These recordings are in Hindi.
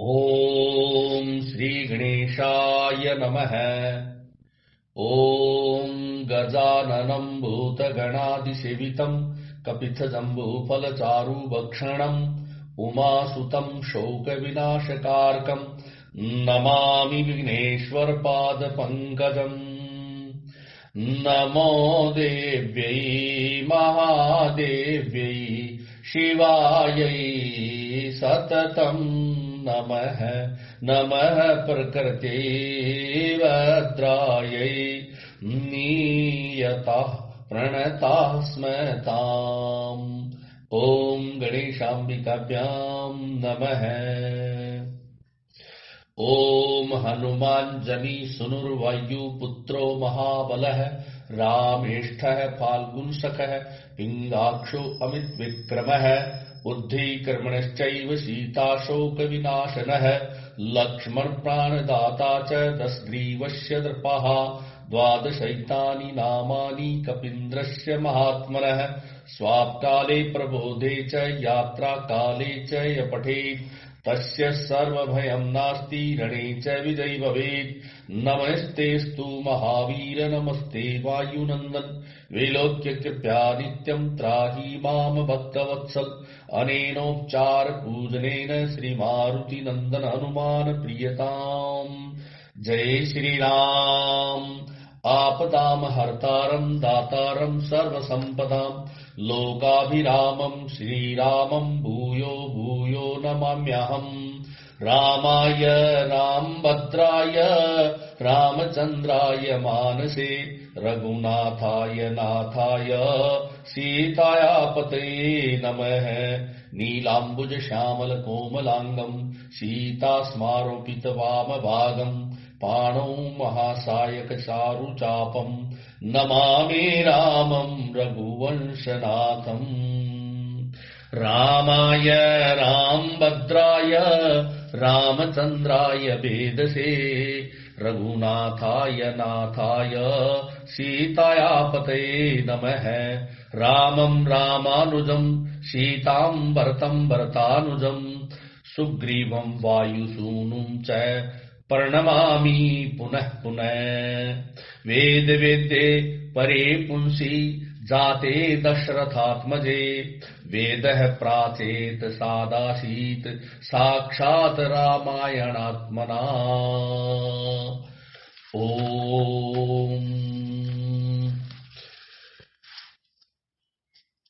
ओम श्री गणेशाय नमः। ओम गजाननं भूतगणाधिसेवितं कपित्थजम्बूफलचारुभक्षणं उमासुतं शोकविनाशकारकं नमामि विघ्नेश्वरपादपङ्कजम्। नमो देव्यै महादेव्यै शिवायै सततं नमः। नमः प्रकृते भद्रायै नियतः प्रणताः स्मताम्। ॐ गणेशाम्बिकाभ्यां नमः। ओम हनुमाञ्जनी सुनुर्वायुपुत्रो महाबलः रामेष्ठः फाल्गुनसखः पिङ्गाक्षो अमितविक्रमः बुद्धिकर्मणश्चैव सीताशोकविनाशनः लक्ष्मणप्राणदाता च दशग्रीवस्य नृपः द्वादशैतानि नामानि कपीन्द्रस्य महात्मनः स्वापकाले प्रबोधे च यात्राकाले च य पठेत् तस्य सर्वभयं नास्ति रणे च विजयी भवेत्। नमस्तेस्तु महावीर नमस्ते वायुनन्दन विलोक्य कृपया नित्यं त्राहि माम भक्तवत्सल। अनेनोपचार पूजनेन श्रीमारुतिनन्दन हनुमान प्रियताम्। जय श्रीराम। आपदाम हर्तारं दातारं सर्वसम्पदां लोकाभिरामं श्रीरामं भूयो भूयो नमाम्यहम्। रामाय रामभद्राय रामचन्द्राय मानसे रघुनाथाय नाथाय सीतायापते नमः। नीलाम्बुज श्यामल कोमलांगं सीतास्मारोपितवामभागं पाणौ महासायक चारुचापं नमामि रामं रघुवंशनाथम्। रामाय रामभद्राय रामचन्द्राय वेदसे रघुनाथाय नाथाय सीतायापते नमः। रामं रामानुजं सीतां भरतं भरतानुजं सुग्रीवं वायुसूनुं च प्रणमामि पुनः पुनः। वेद वेद्ये परे पुंसि जाते दशरथात्मजे वेदः प्राचेत सादासीत् साक्षात् रामायणात्मना। ओम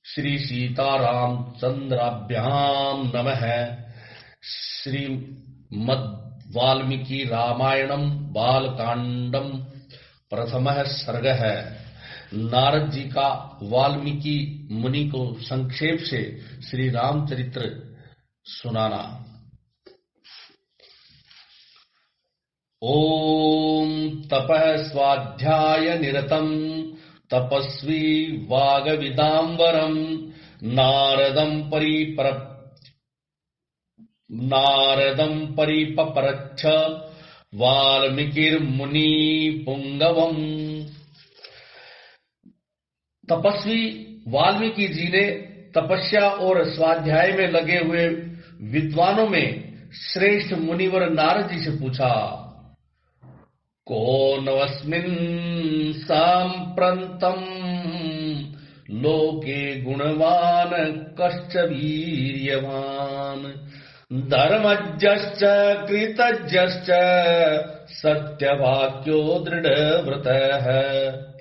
श्री सीतारामचंद्राभ्यां नमः। श्रीमद् वाल्मीकि रामायणं बालकांडम प्रथमः सर्गः। नारद जी का वाल्मीकि मुनि को संक्षेप से श्री रामचरित्र सुनाना। ओम तपः स्वाध्याय निरतं तपस्वी वागविदाम्बरं नारदं परिपप्रच्छ वाल्मीकिर्मुनि पुंगवम्। तपस्वी वाल्मीकि जी ने तपस्या और स्वाध्याय में लगे हुए विद्वानों में श्रेष्ठ मुनिवर नारद जी से पूछा, कोनवस्मिन् सांप्रतम् लोके गुणवान् कश्च वीर्यवान् धर्मज्ञश्च कृतज्ञश्च सत्यवाक्यो दृढ़व्रतः।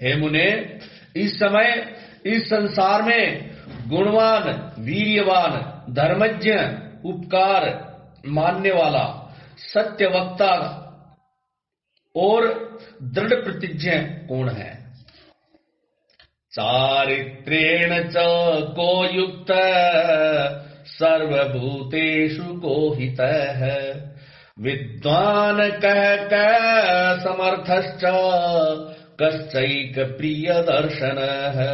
हे मुने, इस समय इस संसार में गुणवान, वीर्यवान, धर्मज्ञ, उपकार मानने वाला, सत्य वक्ता और दृढ़ प्रतिज्ञ कौन है? चारित्रेण च को युक्त सर्वभूतेषु को हितः विद्वान् कः समर्थश्च कश्चैक प्रिय दर्शनः।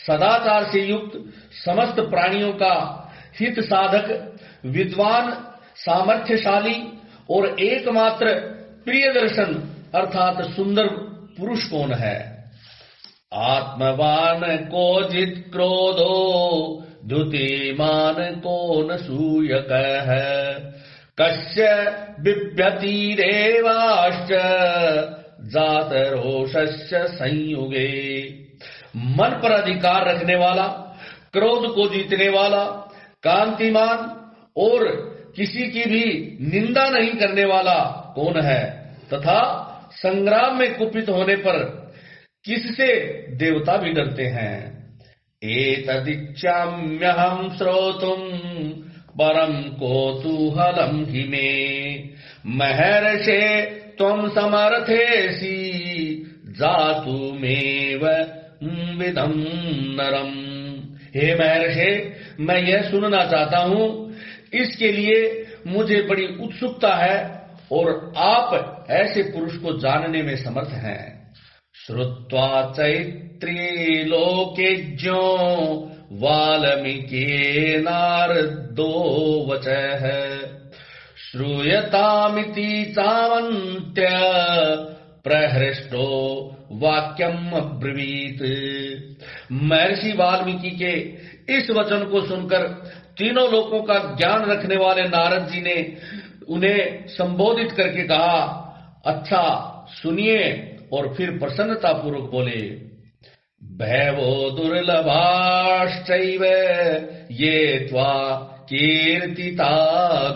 सदाचार से युक्त समस्त प्राणियों का हित साधक, विद्वान, सामर्थ्यशाली और एकमात्र प्रिय दर्शन अर्थात सुंदर पुरुष कौन है? आत्मवान को जित क्रोधो द्युतिमान को न सूयक है कस्य बिभ्यतिरेवाश्च जात रोषस्य संयुगे। मन पर अधिकार रखने वाला, क्रोध को जीतने वाला, कांतिमान और किसी की भी निंदा नहीं करने वाला कौन है, तथा संग्राम में कुपित होने पर किससे देवता भी डरते हैं। एतदिच्छाम्यहं श्रोतुम् परम कौतूहलं हि मे महर्षे त्वं समर्थेसि जातुमेव विदं नरम। हे महर्षे, मैं यह सुनना चाहता हूँ, इसके लिए मुझे बड़ी उत्सुकता है और आप ऐसे पुरुष को जानने में समर्थ हैं। श्रुत्वा चैत्रे लोकेज्ञो वाल्मीकिर्नारदो वचः श्रूयतामिति चावन्त्य प्रहृष्टो वाक्यम अब्रवीत। महर्षि वाल्मीकि के इस वचन को सुनकर तीनों लोकों का ज्ञान रखने वाले नारद जी ने उन्हें संबोधित करके कहा, अच्छा सुनिए, और फिर प्रसन्नता पूर्वक बोले, भैवो दुर्लभाश्चैव ये त्वा कीर्तिता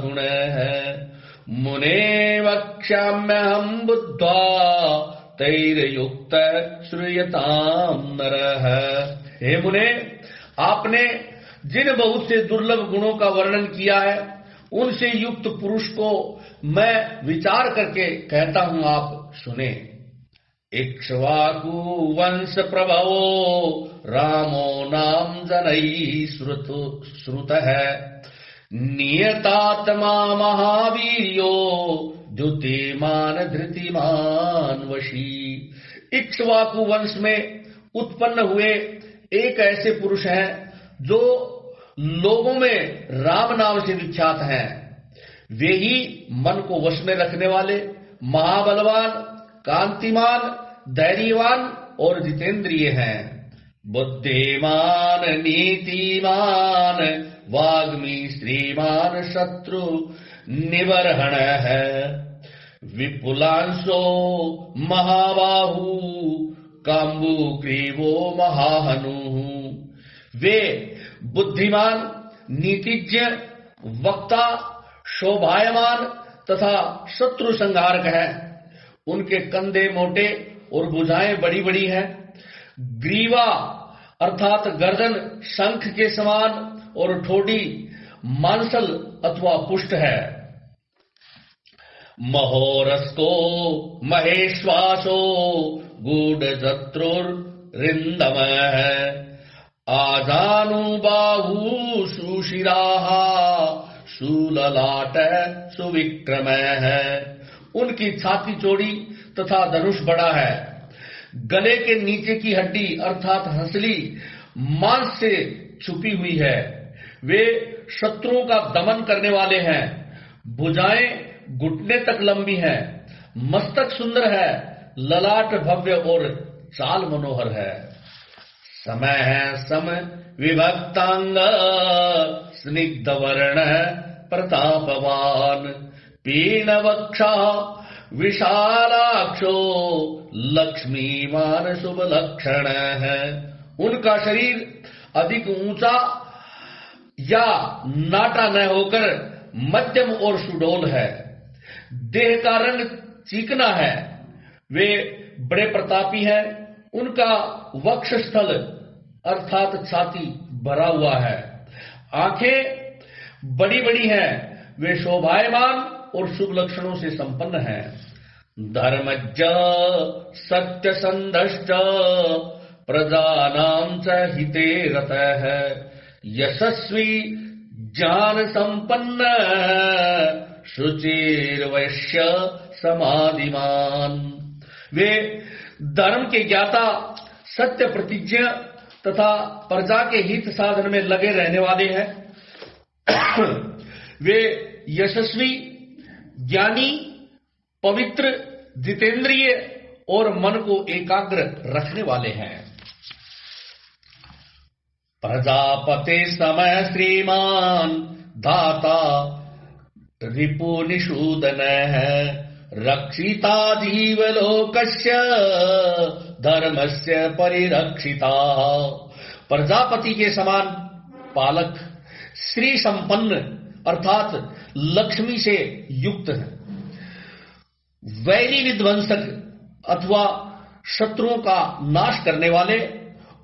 गुणः मुने वक्ष्याम्यहं बुद्ध्वा तैर्युक्त श्रूयतां नरः। हे मुने, आपने जिन बहुत से दुर्लभ गुणों का वर्णन किया है, उनसे युक्त पुरुष को मैं विचार करके कहता हूं, आप सुने। इक्ष्वाकु वंश प्रभवो रामो नाम जनैः श्रुतः नियतात्मा महावीर्यो द्युतिमान धृतिमान वशी। इक्ष्वाकु वंश में उत्पन्न हुए एक ऐसे पुरुष हैं जो लोगों में राम नाम से विख्यात हैं। वे ही मन को वश में रखने वाले, महाबलवान, कांतिमान, धैर्यवान और जितेंद्रिय हैं। बुद्धिमान, नीतिमान, वाग्मी, श्रीमान, शत्रु निबर्हण है। विपुलांशो महाबाहु काम्बु ग्रीवो महाहनु। वे बुद्धिमान, नीतिज्ञ, वक्ता, शोभायमान तथा शत्रु संहारक है। उनके कंधे मोटे और भुजाएं बड़ी बड़ी हैं। ग्रीवा अर्थात गर्दन शंख के समान और ठोडी मांसल अथवा पुष्ट है। महोरस्को महेश्वासो गूढ़जत्रुर्रिंदम है। आजानुबाहु सुशिराः शूललाट सुविक्रम है। उनकी छाती चौड़ी तथा धनुष बड़ा है। गले के नीचे की हड्डी अर्थात हंसली मांस से छुपी हुई है। वे शत्रुओं का दमन करने वाले हैं। भुजाएं घुटने तक लंबी हैं। मस्तक सुंदर है। ललाट भव्य और चाल मनोहर है। समय है सम विभक्तांग स्निग्ध वर्ण प्रतापवान पीनवक्षा विशालाक्षो लक्ष्मीमान शुभ लक्षण है। उनका शरीर अधिक ऊंचा या नाटा न होकर मध्यम और सुडौल है। देह का रंग चिकना है। वे बड़े प्रतापी हैं। उनका वक्षस्थल अर्थात छाती भरा हुआ है। आंखें बड़ी बड़ी हैं। वे शोभायमान और शुभ लक्षणों से संपन्न हैं। धर्मज्ञ सत्य संधष्ट प्रजानां च हिते रतः यशस्वी ज्ञान संपन्न शुचिर्वैश्य समाधिमान। वे धर्म के ज्ञाता, सत्य प्रतिज्ञ तथा प्रजा के हित साधन में लगे रहने वाले हैं। वे यशस्वी, ज्ञानी, पवित्र, जितेंद्रिय और मन को एकाग्र रखने वाले हैं। प्रजापति समय श्रीमान धाता रिपुनिषूदनः रक्षिता जीवलोकस्य धर्मस्य परिरक्षिता। प्रजापति के समान पालक, श्री संपन्न अर्थात लक्ष्मी से युक्त है, वैरी विध्वंसक अथवा शत्रुओं का नाश करने वाले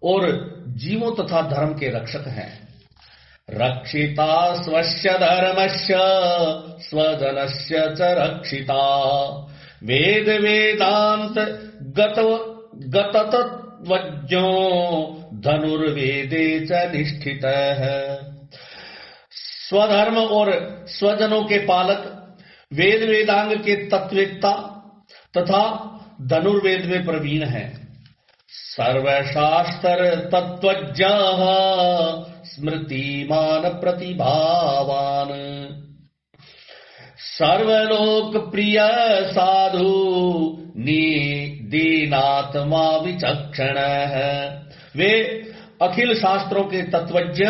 और जीवों तथा धर्म के रक्षक हैं। रक्षिता स्वस्य धर्मस्य स्वजनस्य च रक्षिता वेद वेदांत गततत्वज्ञो धनुर्वेदे च निष्ठितः। स्वधर्म और स्वजनों के पालक, वेद वेदांग के तत्ववेत्ता तथा धनुर्वेद में प्रवीण है। सर्वशास्त्र तत्वज्ञ स्मृतिमान प्रतिभावान सर्वलोक प्रिय साधु दीनात्मा विचक्षण है। वे अखिल शास्त्रों के तत्वज्ञ,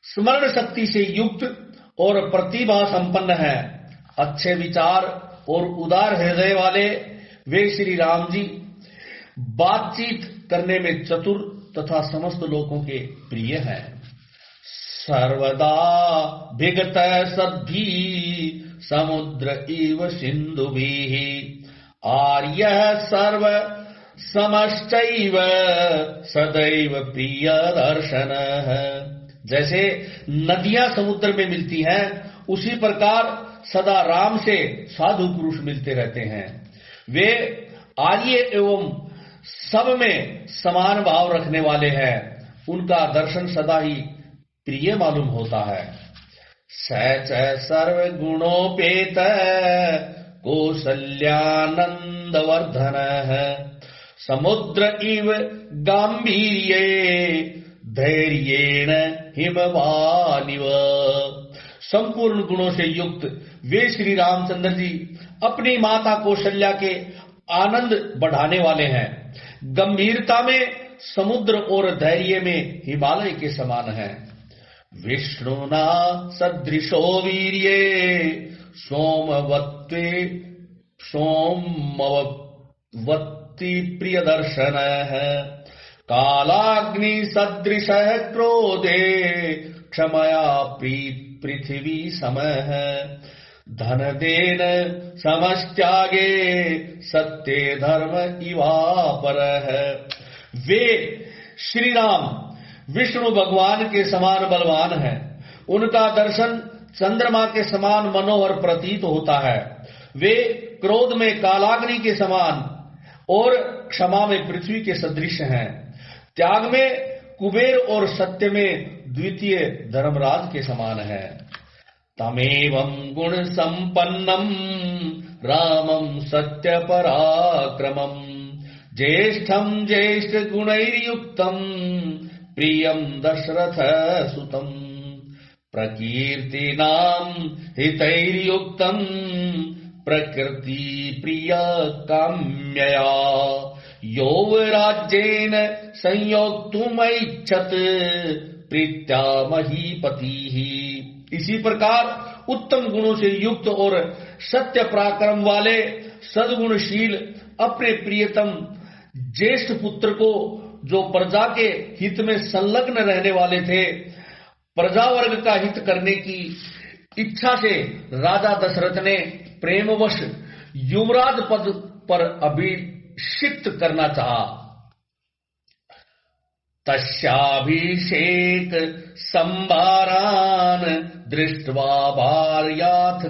स्मरण शक्ति से युक्त और प्रतिभा संपन्न है। अच्छे विचार और उदार हृदय वाले वे श्री राम जी बातचीत करने में चतुर तथा समस्त लोगों के प्रिय हैं। सर्वदा विगत सद्भी समुद्र इव सिंधुभिः आर्य सर्व समश्चैव सदैव प्रिय दर्शन। जैसे नदियां समुद्र में मिलती हैं, उसी प्रकार सदा राम से साधु पुरुष मिलते रहते हैं। वे आर्य एवं सब में समान भाव रखने वाले हैं। उनका दर्शन सदा ही प्रिय मालूम होता है। सच सर्व गुणोपेत कौसल्यानंद वर्धन समुद्र इव गांभीर्ये धैर्येण हिमवानिव। संपूर्ण गुणों से युक्त वे श्री रामचंद्र जी अपनी माता कौशल्या के आनंद बढ़ाने वाले हैं। गंभीरता में समुद्र और धैर्य में हिमालय के समान है। विष्णुना सदृशो वीर्ये सोमवत्ति प्रिय दर्शन है। कालाग्नि सदृश क्रोधे क्षमया पृथ्वी समः धन देन समस्त्यागे सत्य धर्म इवापर है। वे श्री राम विष्णु भगवान के समान बलवान हैं। उनका दर्शन चंद्रमा के समान मनोहर प्रतीत होता है। वे क्रोध में कालाग्नि के समान और क्षमा में पृथ्वी के सदृश हैं। त्याग में कुबेर और सत्य में द्वितीय धर्मराज के समान है। तमेवं गुण संपन्नम रामं सत्य पराक्रमं ज्येष्ठं ज्येष्ठ गुणैर्युक्तं प्रियं दशरथ सुतं प्रकीर्तिनां हितैर्युक्तं प्रकृति प्रिय काम्यया यो राज्येन संयोक्तुमैच्छत् प्रीत्या महीपतिः। इसी प्रकार उत्तम गुणों से युक्त और सत्य पराक्रम वाले सद्गुणशील अपने प्रियतम ज्येष्ठ पुत्र को, जो प्रजा के हित में संलग्न रहने वाले थे, प्रजा वर्ग का हित करने की इच्छा से राजा दशरथ ने प्रेमवश युवराज पद पर अभिषिक्त करना चाहा। तस्याभिषेक संभारान दृष्ट्वा भार्याथ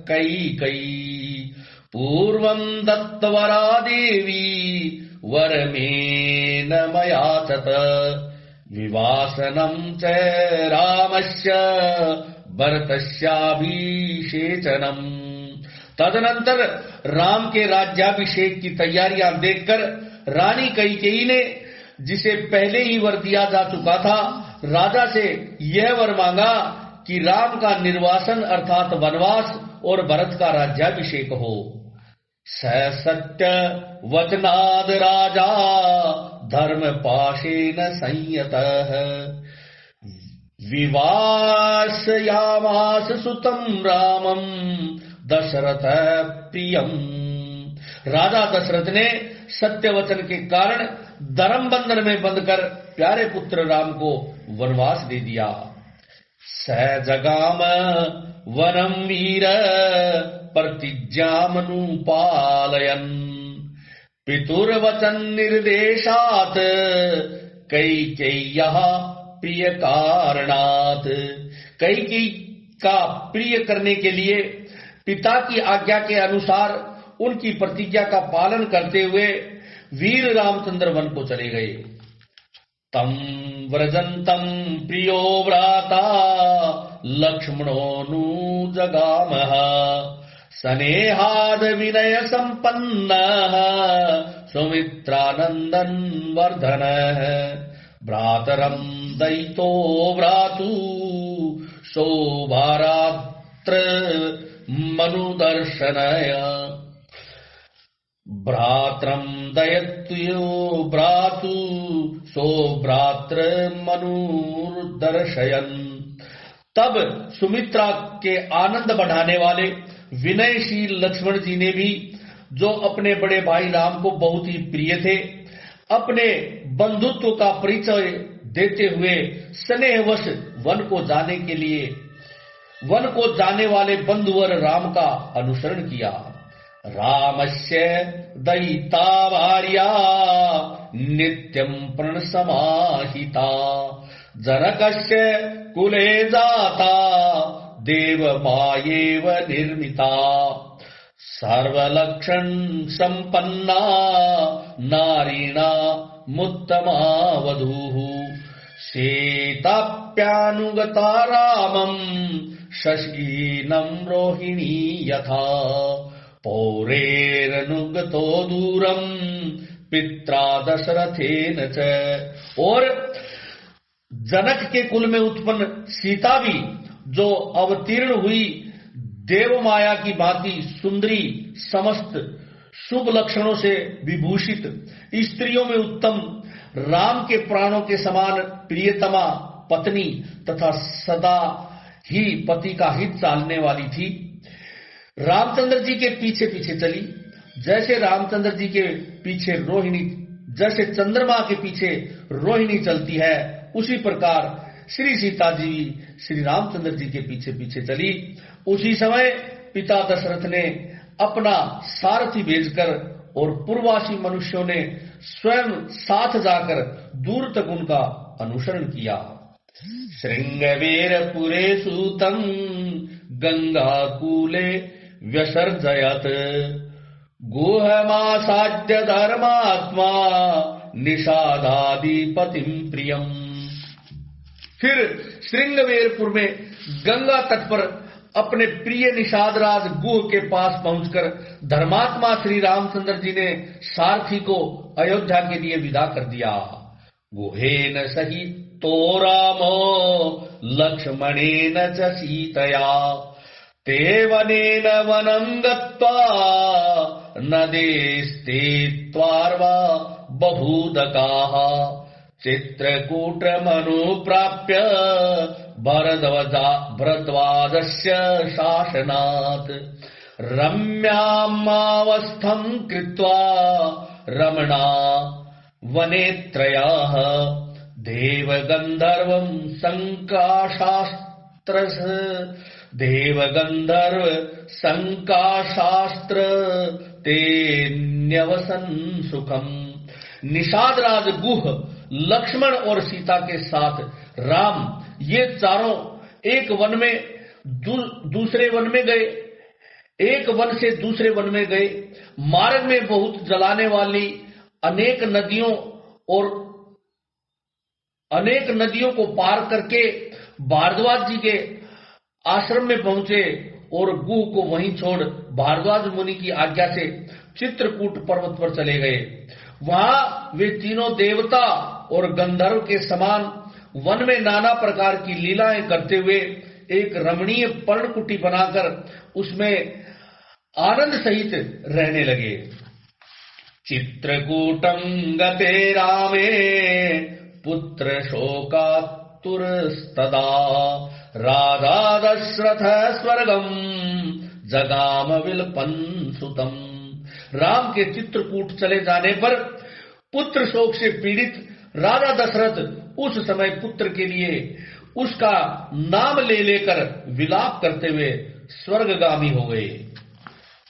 कैकेयी पूर्वं दत्तवरा देवी वरमेन मयाचत विवासनं च रामस्य भरतस्याभिषेचनम्। तदनंतर राम के राज्याभिषेक की तैयारियां देखकर रानी कैकेयी ने, जिसे पहले ही वर दिया जा चुका था, राजा से यह वर मांगा कि राम का निर्वासन अर्थात वनवास और भरत का राज्याभिषेक हो। सत्य वचनाद राजा धर्म पाशेन संयतः विवासयामास सुतम रामम दशरथ प्रियम। राजा दशरथ ने सत्य वचन के कारण धर्म बंधन में बंधकर प्यारे पुत्र राम को वनवास दे दिया। स जगाम वनम वीर प्रतिज्ञामनुपालयन् पितुर्वचन निर्देशात् कैकेय्यः प्रिय कारणात्। कैकेयी का प्रिय करने के लिए पिता की आज्ञा के अनुसार उनकी प्रतिज्ञा का पालन करते हुए वीर रामचंद्र वन को चले गए। तम व्रजंतम प्रियो भ्राता लक्ष्मणो जगामः स्नेहाद विनय संपन्न सुमित्रानंदन वर्धन भ्रातरम दयितो भ्रातु सौभारात्र मनुदर्शनय। भ्रात्रम दयत्यो भ्रातु सो भ्रात्र मनुर्दर्शयन्। तब सुमित्रा के आनंद बढ़ाने वाले विनयशील लक्ष्मण जी ने भी, जो अपने बड़े भाई राम को बहुत ही प्रिय थे, अपने बंधुत्व का परिचय देते हुए स्नेहवश वन को जाने वाले बंधुवर राम का अनुसरण किया। रामस्य दयिता भार्या नित्यं प्रणसमाहिता जनकस्य कुले जाता देवमायेव निर्मिता सर्वलक्षण संपन्ना नारीणा मुत्तमा वधूः सीताप्यानुगता रामं शशीनं रोहिणी यथा पौरेरनुगतो दूरम पित्रा दशरथेन च। और जनक के कुल में उत्पन्न सीता भी, जो अवतीर्ण हुई देव माया की भांति सुंदरी, समस्त शुभ लक्षणों से विभूषित, स्त्रियों में उत्तम, राम के प्राणों के समान प्रियतमा पत्नी तथा सदा ही पति का हित चालने वाली थी, रामचंद्र जी के पीछे पीछे चली। जैसे रामचंद्र जी के पीछे रोहिणी, जैसे चंद्रमा के पीछे रोहिणी चलती है, उसी प्रकार श्री सीता जी श्री रामचंद्र जी के पीछे पीछे चली। उसी समय पिता दशरथ ने अपना सारथी भेजकर और पूर्ववासी मनुष्यों ने स्वयं साथ जाकर दूर तक उनका अनुसरण किया। श्रृंगवीरपुरे सूतं गंगाकूले व्यसर्जयत गुहमासाद्य धर्मात्मा निषादाधिपतिम प्रियम। फिर श्रृंगवेरपुर में गंगा तट पर अपने प्रिय निषादराज गुह के पास पहुंचकर धर्मात्मा श्री रामचंद्र जी ने सारथी को अयोध्या के लिए विदा कर दिया। गुहेन सहितो रामो लक्ष्मणेन च सीतया ते वनेन वनं गत्वा नदेस्ते त्वार्वा बहूदकाः चित्रकूटमनुप्राप्य भरद्वाजस्य शासनात् रम्यामावस्थं कृत्वा रमणा वनेत्रयाः देवगन्धर्वं संकाशास्त्र तेन्यवसन सुखम। निषादराज गुह, लक्ष्मण और सीता के साथ राम ये चारों एक वन में दूसरे वन में गए, एक वन से दूसरे वन में गए। मार्ग में बहुत जलाने वाली अनेक नदियों को पार करके भारद्वाज जी के आश्रम में पहुंचे और गुह को वहीं छोड़ भारद्वाज मुनि की आज्ञा से चित्रकूट पर्वत पर चले गए। वहां वे तीनों देवता और गंधर्व के समान वन में नाना प्रकार की लीलाएं करते हुए एक रमणीय पर्णकुटी बनाकर उसमें आनंद सहित रहने लगे। चित्रकूटं गते रामे पुत्र प्राप्तुस्तदा राजा दशरथ स्वर्गम जगाम विलपन सुतम। राम के चित्रकूट चले जाने पर पुत्र शोक से पीड़ित राजा दशरथ उस समय पुत्र के लिए उसका नाम ले लेकर विलाप करते हुए स्वर्गगामी हो गए।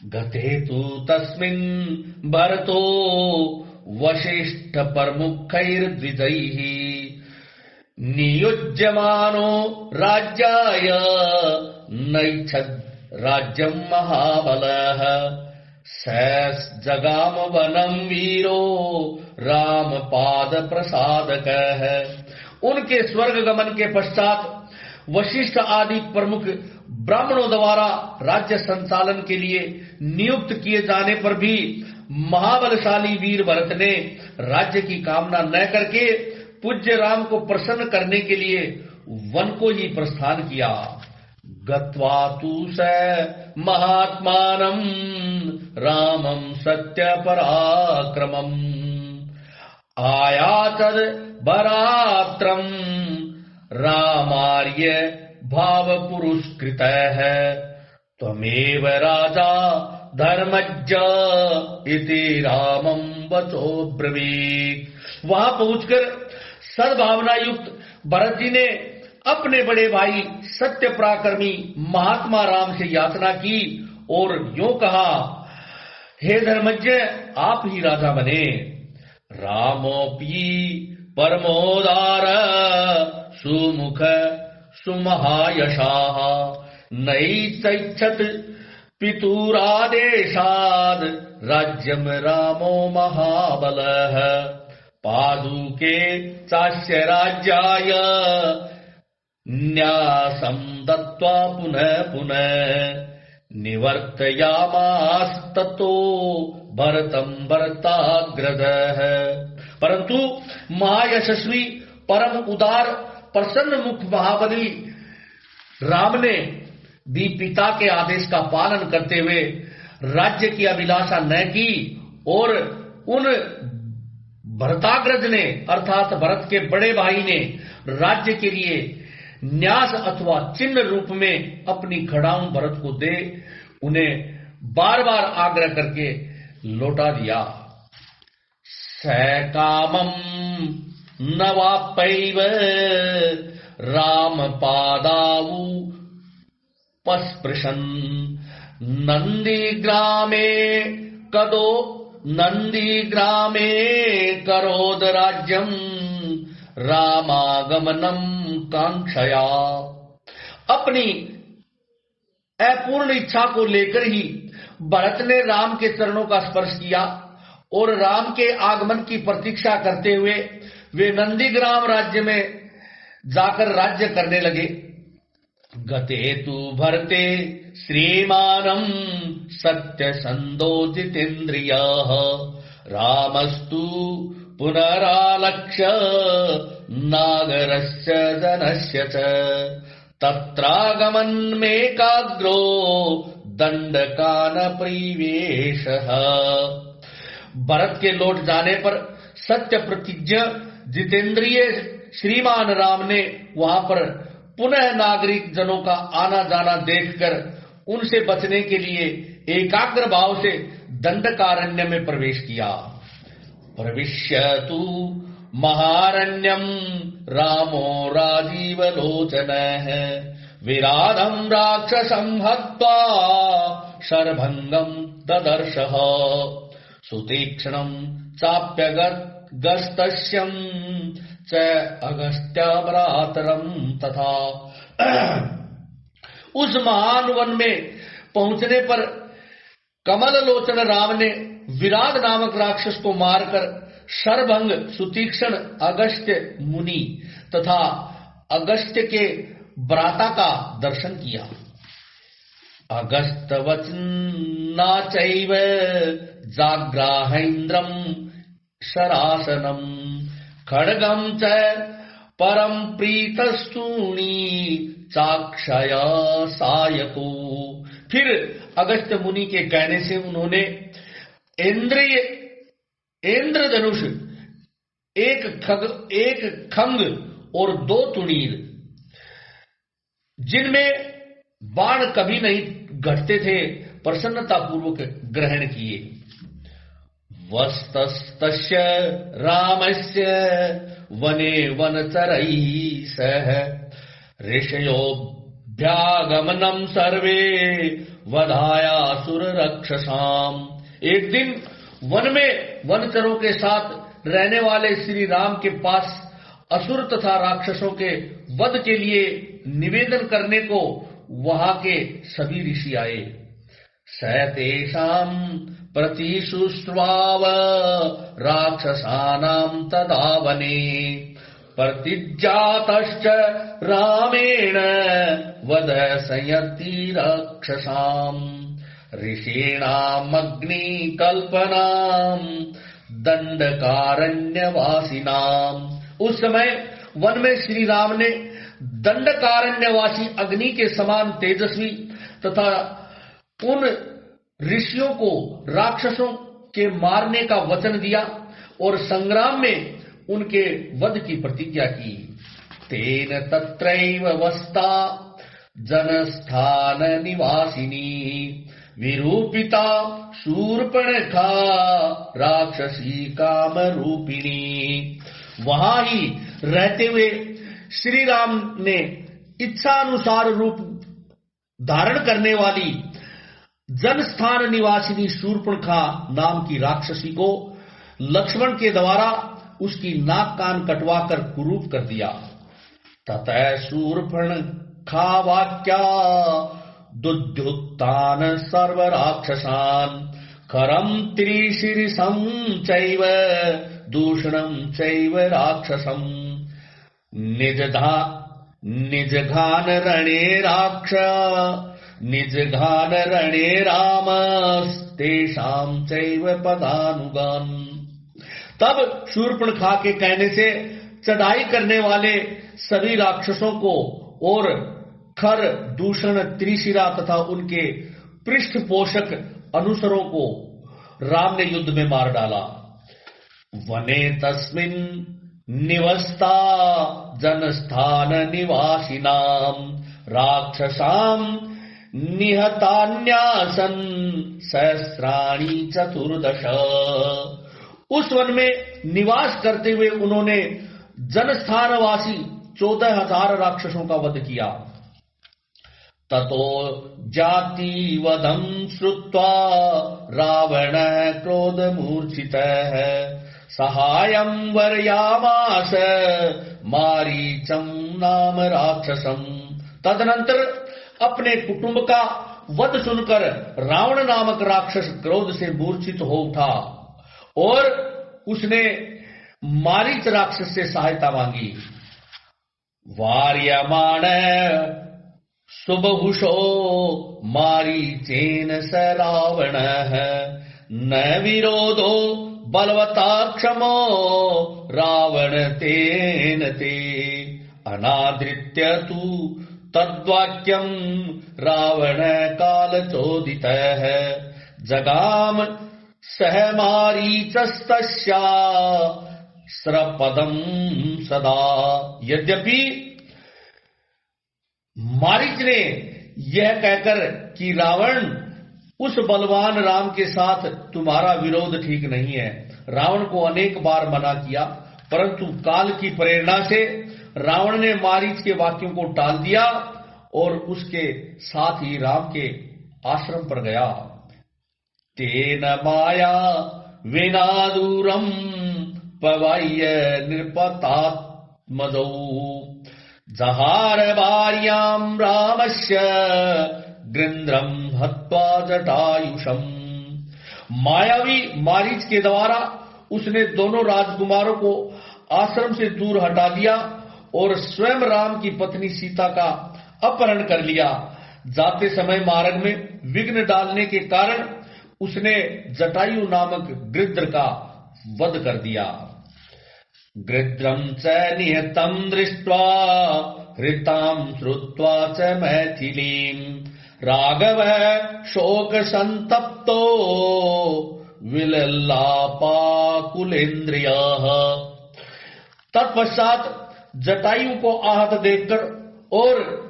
गते तु तस्मिन् भरतो वशिष्ठ प्रमुखैर्द्विजैः नियुज्यमानो राज्याय नैच्छद् राज्यं महाबलः जगाम वनम वीरो राम पाद प्रसादकः। उनके स्वर्ग गमन के पश्चात वशिष्ठ आदि प्रमुख ब्राह्मणों द्वारा राज्य संचालन के लिए नियुक्त किए जाने पर भी महाबलशाली वीर भरत ने राज्य की कामना न करके पूज्य राम को प्रसन्न करने के लिए वन को ही प्रस्थान किया। गत्वा तु स महात्मानं रामं सत्य पराक्रमम् आयातद बरात्रम रामार्य भाव पुरस्कृतः त्वमेव राजा धर्मज्ञ इति रामं वचो ब्रवीत्। वहां पहुंचकर सद्भावना युक्त भरत जी ने अपने बड़े भाई सत्य पराक्रमी महात्मा राम से याचना की और यूं कहा, हे धर्मज्ञ आप ही राजा बने। रामोपि परमोदार सुमुख सुमहायशाः नैच्छत् पितुरादेशाद् राज्यं रामो महाबलः पादुके चास्य राज्याय न्यासं दत्त्वा पुनः पुनः निवर्तयामास ततो भरतं भरताग्रजः। परंतु महायशस्वी परम उदार प्रसन्न मुख महाबली राम ने भी पिता के आदेश का पालन करते हुए राज्य की अभिलाषा न की और उन भरताग्रज ने अर्थात भरत के बड़े भाई ने राज्य के लिए न्यास अथवा चिन्ह रूप में अपनी खड़ाऊं भरत को दे उन्हें बार बार आग्रह करके लौटा दिया। सकामं नवापैव राम पादावु पस्पृशन् नंदी ग्रामे करोद राज्यम रामागमनम कांक्षया। अपनी अपूर्ण इच्छा को लेकर ही भरत ने राम के चरणों का स्पर्श किया और राम के आगमन की प्रतीक्षा करते हुए वे नंदीग्राम राज्य में जाकर राज्य करने लगे। गते तु भरते श्रीमानं सत्य संदो जितेन्द्रियः रामस्तु पुनरालक्ष्य नागरस्य जनस्य च तत्रागमन्मेकाग्रो दंडकान परिवेशः। भरत के लौट जाने पर सत्य प्रतिज्ञ जितेंद्रिय श्रीमान राम ने वहां पर पुनः नागरिक जनों का आना जाना देखकर उनसे बचने के लिए एकाग्र भाव से दंडकारण्य में प्रवेश किया। प्रविश्यतु महारण्यम रामो राजीवलोचनः विराधं राक्षसं हत्वा शरभंगं ददर्शः सुतीक्ष्णं चाप्यगस्तस्यं च अगस्त्याभ्रातरं तथा। उस महान वन में पहुंचने पर कमल लोचन राम ने विराट नामक राक्षस को मारकर शरभंग सुतीक्ष्ण अगस्त्य मुनि तथा अगस्त्य के भ्राता का दर्शन किया। अगस्त वचना चैव जाग्राहेन्द्रम शरासनम खड्गम च परम प्रीतस्तूणी चाक्षया सायको। फिर अगस्त्य मुनि के कहने से उन्होंने इंद्र धनुष एक खंग और 2 तुणीर, जिनमें बाण कभी नहीं घटते थे, प्रसन्नता पूर्वक ग्रहण किए। वस्तस्तस्य रामस्य वने वनचरैः सह ऋषयोऽभ्यागमनं सर्वे वधायासुर रक्षसाम। एक दिन वन में वनचरों के साथ रहने वाले श्री राम के पास असुर तथा राक्षसों के वध के लिए निवेदन करने को वहां के सभी ऋषि आए। सतेषां प्रतिशुश्वाव राक्षसानां तदा वने प्रतिज्ञातश्च रामेण वध संयति राक्षसाम् ऋषीणामग्निकल्पनां दंडकारण्यवासिनाम्। उस समय वन में श्री राम ने दंडकारण्यवासी अग्नि के समान तेजस्वी तथा उन ऋषियों को राक्षसों के मारने का वचन दिया और संग्राम में उनके वध की प्रतिज्ञा की। तेन तत्रैव वस्ता जनस्थान निवासिनी विरूपिता शूर्पणखा राक्षसी काम रूपिणी। वहां ही रहते हुए श्री राम ने इच्छानुसार रूप धारण करने वाली जनस्थान निवासिनी शूर्पणखा नाम की राक्षसी को लक्ष्मण के द्वारा उसकी नाक कान कटवाकर कुरूप कर दिया। ततः शूर्पणखा वाक्या दुद्युक्तान सर्व राक्षसान् खरं त्रिशिरसं चैव दूषणं चैव राक्षसम् निजघान रणे रामस्तेषां चैव पदानुगान्। तब शूर्पणखा के कहने से चढ़ाई करने वाले सभी राक्षसों को और खर, दूषण, त्रिशिरा तथा उनके पृष्ठपोषक अनुसरों को राम ने युद्ध में मार डाला। वने तस्मिन् निवस्ता जनस्थान निवासिनां राक्षसां निहतान्यासन सहस्राणि 14। उस वन में निवास करते हुए उन्होंने जनस्थानवासी 14,000 राक्षसों का वध किया। ततो जाति वधं श्रुत्वा रावण क्रोध मूर्छितः सहायं वर्यामास मारीचं नाम राक्षसम्। तदनंतर अपने कुटुंब का वध सुनकर रावण नामक राक्षस क्रोध से मूर्छित हो उठा और उसने मारीच राक्षस से सहायता मांगी। वार्यमाण सुबहुषो मारीचेन स रावणः न विरोधो बलवता क्षमो रावण तेन ते अनादृत्य तु तद्वाक्यं रावण कालचोदितः जगाम सह मारीचस्तस्यास्त्रपदं सदा। यद्यपि मारीच ने यह कहकर कि रावण उस बलवान राम के साथ तुम्हारा विरोध ठीक नहीं है, रावण को अनेक बार मना किया, परंतु काल की प्रेरणा से रावण ने मारीच के वाक्यों को टाल दिया और उसके साथ ही राम के आश्रम पर गया। तेन माया विनादूरम पवय्य नृपतात्मजौ जहार भार्यां रामस्य गृन्द्रं हत्वा जटायुषम्। मायावी मारीच के द्वारा उसने दोनों राजकुमारों को आश्रम से दूर हटा दिया और स्वयं राम की पत्नी सीता का अपहरण कर लिया। जाते समय मार्ग में विघ्न डालने के कारण उसने जटायु नामक गृध्र का वध कर दिया। गृध्रं च निहतं दृष्ट्वा हृतां श्रुत्वा च मैथिलीं राघव शोक संतप्तो विलल्लापाकुलेन्द्रियः। तत्पश्चात जटायु को आहत देखकर और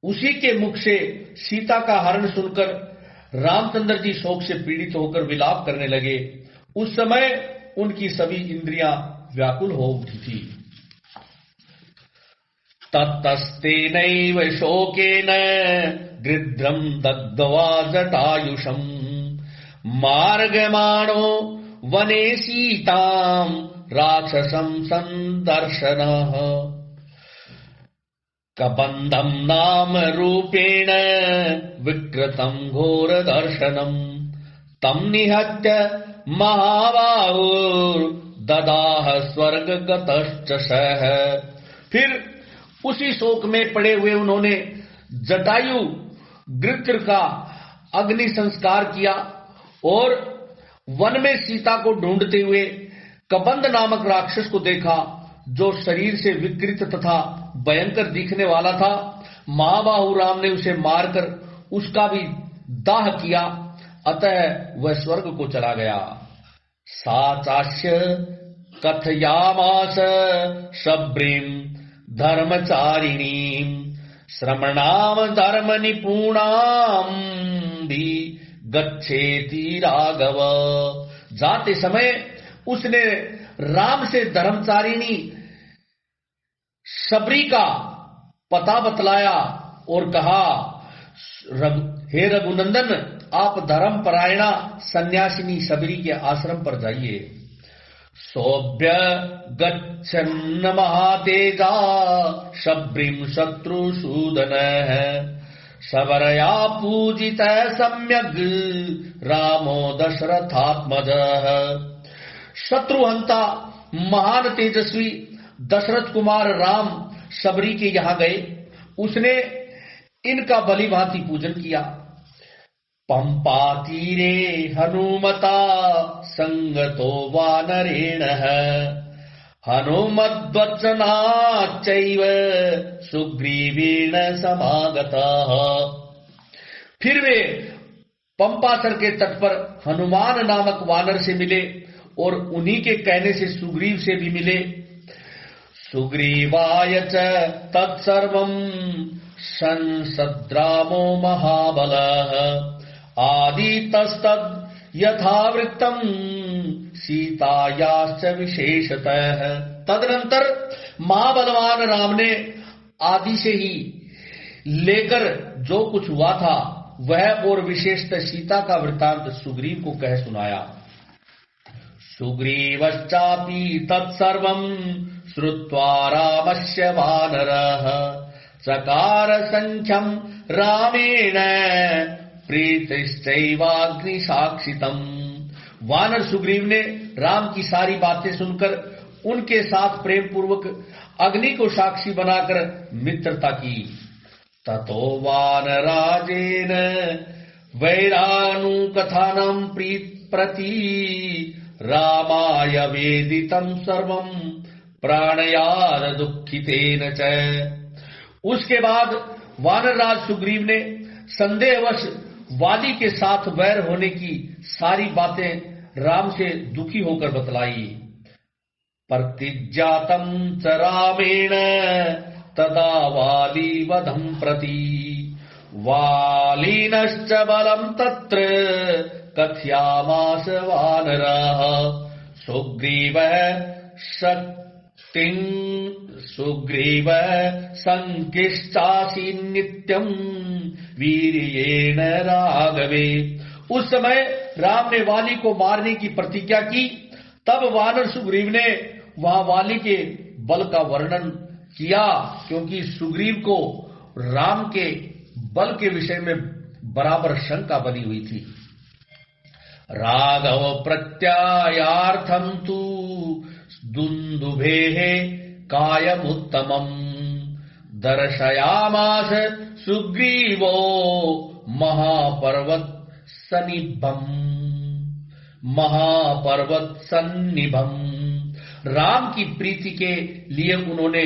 उसी के मुख से सीता का हरण सुनकर रामचंद्र जी शोक से पीड़ित होकर विलाप करने लगे। उस समय उनकी सभी इंद्रियां व्याकुल हो उठी थी। ततस्तेनैव शोकेन गृध्रं दग्ध्वा जटायुषं मार्गमाणो वने सीतां राक्षसं संदर्शनः कबंधं नाम रूपेण विकृतं घोर दर्शनम् तम निहत्य महाबाहुर्ददाह स्वर्गगतश्च सः। फिर उसी शोक में पड़े हुए उन्होंने जटायु गृध्र का अग्नि संस्कार किया और वन में सीता को ढूंढते हुए कबंध नामक राक्षस को देखा, जो शरीर से विकृत तथा भयंकर दिखने वाला था। महाबाहु राम ने उसे मारकर उसका भी दाह किया, अतः वह स्वर्ग को चला गया। सा चास्य कथयामास शबरीम धर्मचारिणीम श्रमणाम धर्म निपुणाम भी गच्छेति राघव। जाते समय उसने राम से धर्मचारिणी शबरी का पता बतलाया और कहा, हे रघुनंदन, आप धर्म परायणा सन्यासिनी शबरी के आश्रम पर जाइए। सौभ्य गच्छन्न महातेजा शबरीम शत्रुसूदन शबरया पूजित सम्यग् रामो दशरथात्मज। शत्रुहंता महान तेजस्वी दशरथ कुमार राम शबरी के यहां गए। उसने इनका भली भांति पूजन किया। पंपा तीरे हनुमता संगतो वानरेण हनुमद्वचनाच्चैव सुग्रीवेण समागतः। फिर वे पंपासर के तट पर हनुमान नामक वानर से मिले और उन्हीं के कहने से सुग्रीव से भी मिले। सुग्रीवाय च तत्सर्वं संसद्रामो महाबलः आदितस्तद् यथावृत्तं सीतायाश्च विशेषतः। तदनंतर महाबलवान राम ने आदि से ही लेकर जो कुछ हुआ था वह और विशेषतः सीता का वृत्तांत सुग्रीव को कह सुनाया। सुग्रीवश्चापि तत्सर्वं श्रुत्वा रामस्य वानरः चकार संख्यं रामेण प्रीतिश्चैवाग्निसाक्षितम्। वानर सुग्रीव ने राम की सारी बातें सुनकर उनके साथ प्रेम पूर्वक अग्नि को साक्षी बनाकर मित्रता की। ततो वानराजेन वैरानुकथानं प्रति रामाय वेदितं सर्वं प्राणयार दुःखितेन च। उसके बाद वानरराज सुग्रीव ने संदेहवश वाली के साथ वैर होने की सारी बातें राम से दुखी होकर बतलाई। प्रतिज्ञातं च रामेण तदा वाली वधं प्रति वालिनश्च बलं तत्र कथयामास वानरः सुग्रीव संकिश्चासी नित्यं वीर्येण राघवे। उस समय राम ने वाली को मारने की प्रतिज्ञा की। तब वानर सुग्रीव ने वहां वाली के बल का वर्णन किया, क्योंकि सुग्रीव को राम के बल के विषय में बराबर शंका बनी हुई थी। राघव प्रत्यायार्थं तु दुन्दुभेः कायमुत्तमम् दर्शयामास सुग्रीवो महापर्वत सन्निभम्। राम की प्रीति के लिए उन्होंने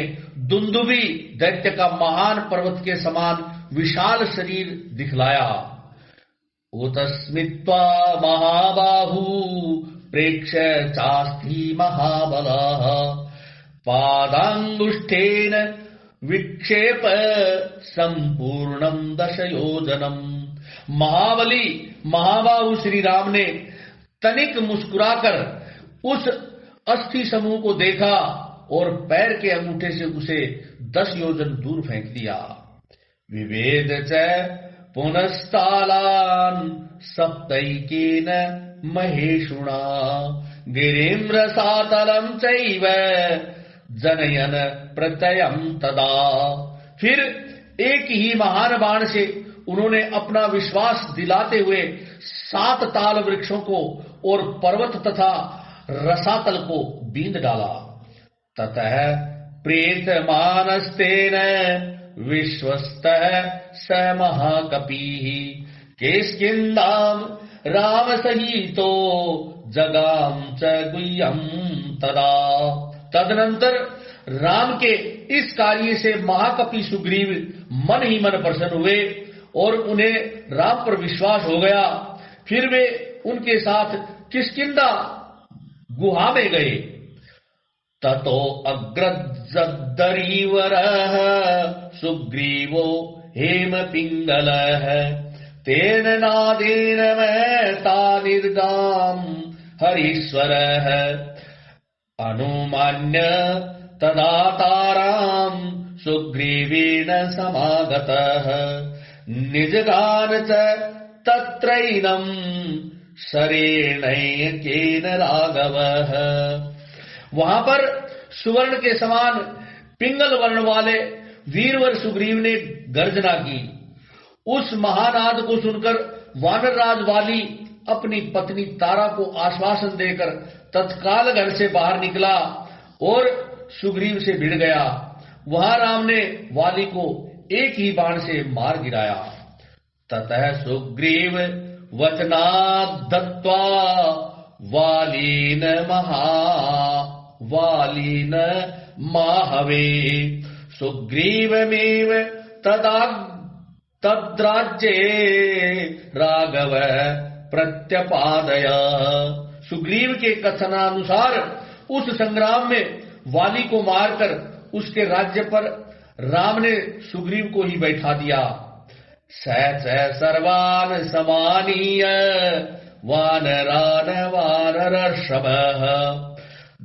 दुंदुभी दैत्य का महान पर्वत के समान विशाल शरीर दिखलाया। उतस्मित्वा महाबाहु प्रेक्ष्य चास्ति महाबलः पादांगुष्ठेन विक्षेप संपूर्णम 10 योजनम। महाबली महाबाहु श्री राम ने तनिक मुस्कुराकर उस अस्थि समूह को देखा और पैर के अंगूठे से उसे 10 योजन दूर फेंक दिया। विवेद च पुनस्तालान सप्तैकेन महेशुणा गिरिम्र सातलम चैव जनयन प्रत्ययम तदा। फिर एक ही महान बाण से उन्होंने अपना विश्वास दिलाते हुए 7 ताल वृक्षों को और पर्वत तथा रसातल को बींद डाला। ततः प्रेत मानस्तेन विश्वस्तः स महाकपिः केष्किन्धाम राम सहितो जगाम च गुह्यम तदा। तदनंतर राम के इस कार्य से महाकपि सुग्रीव मन ही मन प्रसन्न हुए और उन्हें राम पर विश्वास हो गया। फिर वे उनके साथ किष्किंधा गुहा में गए। ततो अग्रजदरीवरः सुग्रीवो हेम पिंगलः तेन नादेन महता निर्गाम हरीश्वरः अनुमान्य तदा ताराम सुग्रीवेण समागतः निजगान च तत्रैनं शरेणैकेन राघवः। वहां पर सुवर्ण के समान पिंगल वर्ण वाले वीरवर सुग्रीव ने गर्जना की। उस महानाद को सुनकर वानरराज वाली अपनी पत्नी तारा को आश्वासन देकर तत्काल घर से बाहर निकला और सुग्रीव से भिड़ गया। वहां राम ने वाली को एक ही बाण से मार गिराया। ततः सुग्रीव वचनात् दत्त्वा वालीन माहवे सुग्रीवमेव तद्राज्ये राघव प्रत्यपादय। सुग्रीव के कथनानुसार उस संग्राम में वाली को मारकर उसके राज्य पर राम ने सुग्रीव को ही बैठा दिया। स सर्वान् समानीय वानरान् वानरर्षभः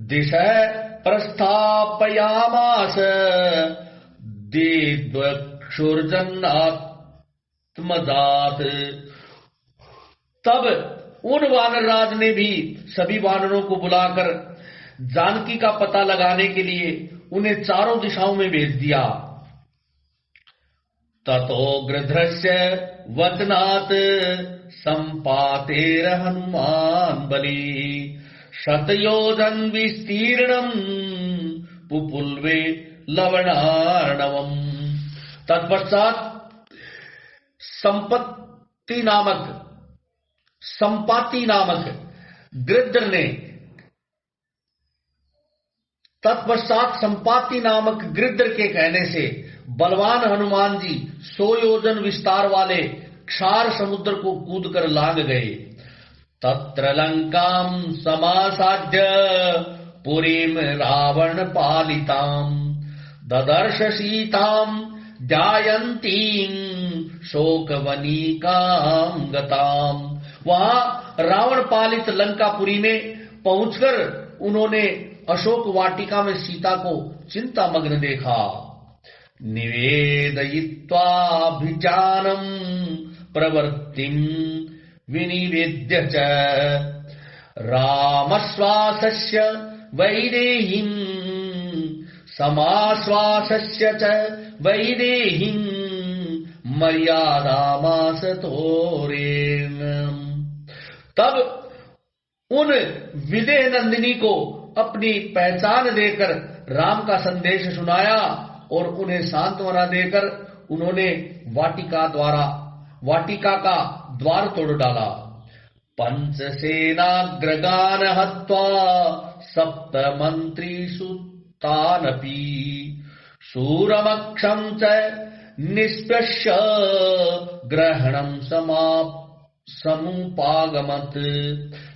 दिशः प्रस्थापयामास दिग्वक्षुर्जन्नात्मजात। तब उन वानरराज ने भी सभी वानरों को बुलाकर जानकी का पता लगाने के लिए उन्हें चारों दिशाओं में भेज दिया। ततो गृध्रस्य वचनात् संपातेर हनुमान बली शतयोजन विस्तीर्णम पुपुल्वे लवणार्णवम्। तत्पश्चात संपाति नामक गृध्र ने के कहने से बलवान हनुमान जी 100 योजन विस्तार वाले क्षार समुद्र को कूदकर लांग गए। तत्र लंकाम समासाद्य पुरीम रावण पालिताम ददर्श सीताम ध्यायन्तीम शोकवनिकाम गताम। वहां रावण पालित लंकापुरी में पहुंचकर उन्होंने अशोक वाटिका में सीता को चिंता मग्न देखा। निवेदयित्वाभिजानम् प्रवृत्तिं विनिवेद्य च रामश्वासस्य वैदेहीं समाश्वासस्य च वैदेहीं मर्यादामासतोरेण। तब उन विदेह नंदिनी को अपनी पहचान देकर राम का संदेश सुनाया और उन्हें सांत्वना देकर उन्होंने वाटिका का द्वार तोड़ डाला। पंचसेनाग्रगान हत्वा सप्त मंत्री सुतानपि सूरमक्षं च निष्पश्य ग्रहणं समुपागमत।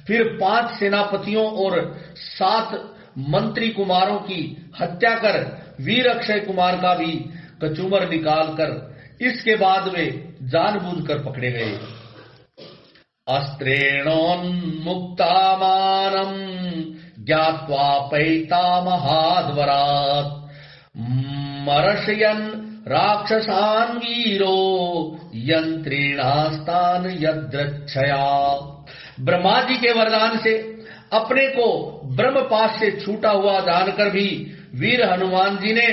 फिर 5 सेनापतियों और 7 मंत्री कुमारों की हत्या कर वीर अक्षय कुमार का भी कचूमर निकालकर इसके बाद वे जानबूझकर पकड़े गए। अस्त्रेणोन्मुक्तामानम् ज्ञात्वा पैतामहाद्वरात् मर्शयन् राक्षसान् वीरो यंत्रेणास्तान यद्रच्छया। ब्रह्मा जी के वरदान से अपने को ब्रह्मपाश से छूटा हुआ जानकर भी वीर हनुमान जी ने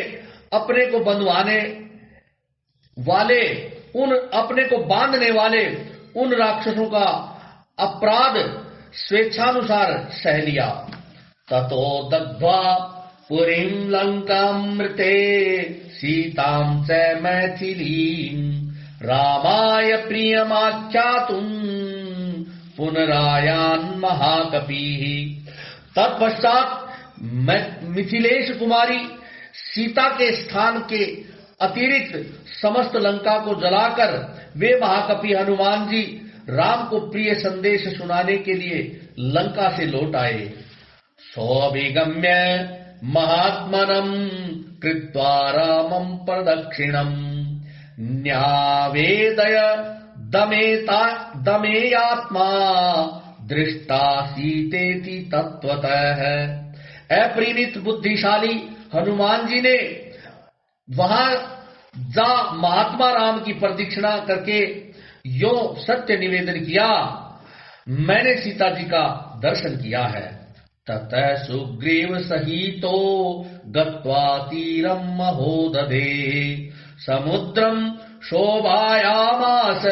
अपने को बंधवाने वाले अपने को बांधने वाले उन राक्षसों का अपराध स्वेच्छानुसार सह लिया। ततो दग्ध्वा पुरीं लंकामृते सीतां च मैथिलीं रामाय प्रियमाख्यातुं पुनरायान् महाकपिः। तत्पश्चात मिथिलेश कुमारी सीता के स्थान के अतिरिक्त समस्त लंका को जलाकर वे महाकपि हनुमान जी राम को प्रिय संदेश सुनाने के लिए लंका से लौट आए। सोऽभिगम्य महात्मनं कृत्वा रामं प्रदक्षिणम् न्यावेदय दमेयात्मा दृष्टा सीतेति तत्वतः। अपरिणित बुद्धिशाली हनुमान जी ने वहां जा महात्मा राम की प्रदक्षिणा करके यो सत्य निवेदन किया, मैंने सीता जी का दर्शन किया है। ततः सुग्रीव सहितो गत्वा तीरं महोदधे समुद्रं शोभायामास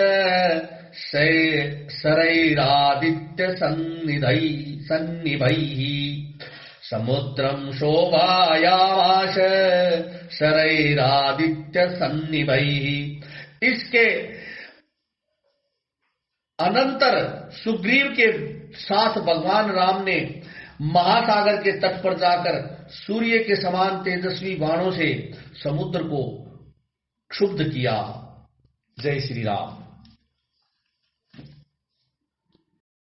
शरैरादित्य सन्निभैः। समुद्रं शोभायामास शरैरादित्य सन्निभैः। इसके अनंतर सुग्रीव के साथ भगवान राम ने महासागर के तट पर जाकर सूर्य के समान तेजस्वी बाणों से समुद्र को क्षुब्ध किया। जय श्री राम।